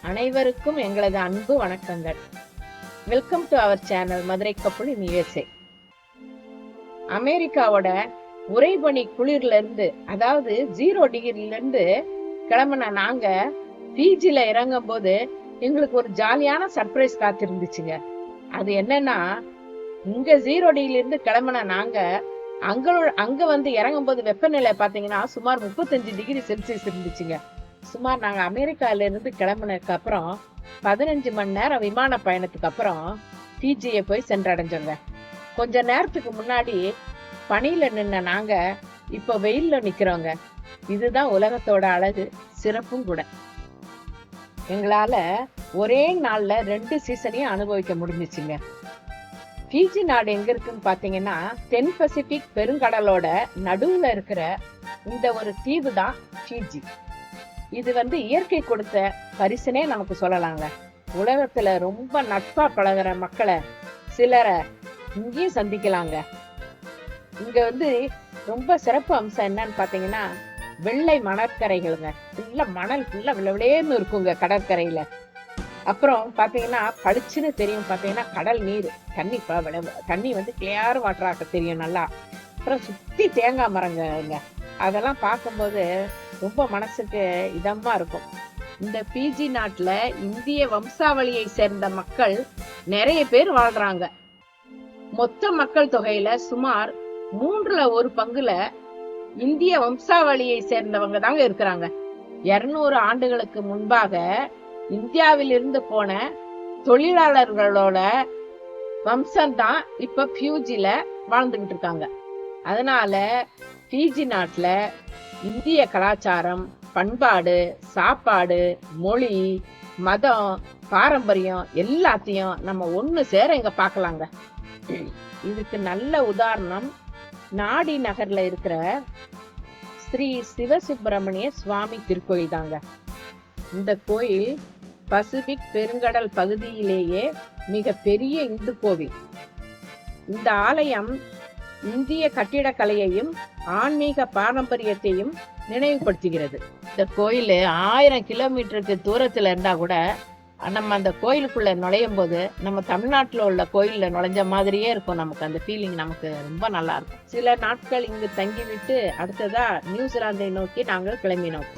அனைவருக்கும் எங்களது அன்பு வணக்கங்கள். Welcome to our channel Madurai கப்பல் இன் USA. அமெரிக்காவோட உறைபனி குளிர்ல இருந்து, அதாவது 0 டிகிரில இருந்து கிளம்புன நாங்க பிஜில இறங்கும் போது எங்களுக்கு ஒரு ஜாலியான சர்ப்ரைஸ் காத்திருந்துச்சுங்க. அது என்னன்னா, இங்க 0 டிகிரில இருந்து கிளம்புன நாங்க அங்க வந்து இறங்கும் போது வெப்பநிலை பாத்தீங்கன்னா சுமார் 35 டிகிரி செல்சியஸ் இருந்துச்சுங்க. சுமார் நாங்க அமெரிக்கால இருந்து கிளம்புனதுக்கு அப்புறம் 15 மணி நேரம் விமான பயணத்துக்கு அப்புறம் பிஜியை போய் சென்றடைஞ்சோங்க. கொஞ்ச நேரத்துக்கு முன்னாடி பனியில நின்ன நாங்க இப்ப வெயில்ல நிக்கிறோங்க. இதுதான் உலகத்தோட அழகு, சிறப்பும் கூட. எங்களால ஒரே நாள்ல 2 சீசனையும் அனுபவிக்க முடிஞ்சிச்சுங்க. பிஜி நாடு எங்க இருக்குன்னு பாத்தீங்கன்னா, தென் பசிபிக் பெருங்கடலோட நடுவுல இருக்கிற இந்த ஒரு தீவு தான் பிஜி. இது வந்து இயற்கை கொடுத்த பரிசுனே நமக்கு சொல்லலாங்க. உலகத்துல ரொம்ப நட்பா பழகிற மக்களை சிலரை இங்கேயும் சந்திக்கலாங்க. இங்க வந்து ரொம்ப சிறப்பு அம்சம் என்னன்னு பாத்தீங்கன்னா, வெள்ளை மணற்கரைகளுங்க. ஃபுல்லா மணல் ஃபுல்லா விளவிளேன்னு இருக்குங்க கடற்கரையில. அப்புறம் பாத்தீங்கன்னா பளிச்சுன்னு தெரியும். பாத்தீங்கன்னா கடல் நீர் தண்ணி வந்து கிளியர் வாட்டராக தெரியும் நல்லா. அப்புறம் சுத்தி தேங்காய் மரங்க. அதெல்லாம் பார்க்கும்போது ரொம்ப மனசுக்கு இதமா இருக்கும். இந்த பிஜி நாட்டுல இந்திய வம்சாவளியை சேர்ந்த மக்கள் நிறைய பேர் வாழ்றாங்க. மொத்த மக்கள் தொகையில சுமார் 1/3 பங்குல இந்திய வம்சாவளியை சேர்ந்தவங்க தாங்க இருக்கிறாங்க. 200 ஆண்டுகளுக்கு முன்பாக இந்தியாவில் இருந்து போன தொழிலாளர்களோட வம்சம் தான் இப்ப பியூஜில வாழ்ந்துகிட்டு இருக்காங்க. அதனால பிஜி நாட்டுல இந்திய கலாச்சாரம், பண்பாடு, சாப்பாடு, மொழி, மதம், பாரம்பரியம் எல்லாத்தையும் நம்ம ஒண்ணு சேர இங்க பாக்கலாங்க. இதுக்கு நல்ல உதாரணம் நாடி நகர்ல இருக்கிற ஸ்ரீ சிவசுப்பிரமணிய சுவாமி திருக்கோயில் தாங்க. இந்த கோயில் பசிபிக் பெருங்கடல் பகுதியிலேயே மிக பெரிய இந்து கோவில். இந்த ஆலயம் இந்திய கட்டிடக்கலையையும் ஆன்மீக பாரம்பரியத்தையும் நினைவுபடுத்துகிறது. இந்த கோயில் 1000 கிலோமீட்டருக்கு தூரத்துல இருந்தா கூட நம்ம அந்த கோயிலுக்குள்ள நுழையும் போது நம்ம தமிழ்நாட்டுல உள்ள கோயில்ல நுழைஞ்ச மாதிரியே இருக்கும். நமக்கு அந்த ஃபீலிங் நமக்கு ரொம்ப நல்லா இருக்கும். சில நாட்கள் இங்கு தங்கிவிட்டு அடுத்ததா நியூசிலாந்தை நோக்கி நாங்கள் கிளம்பினோம்.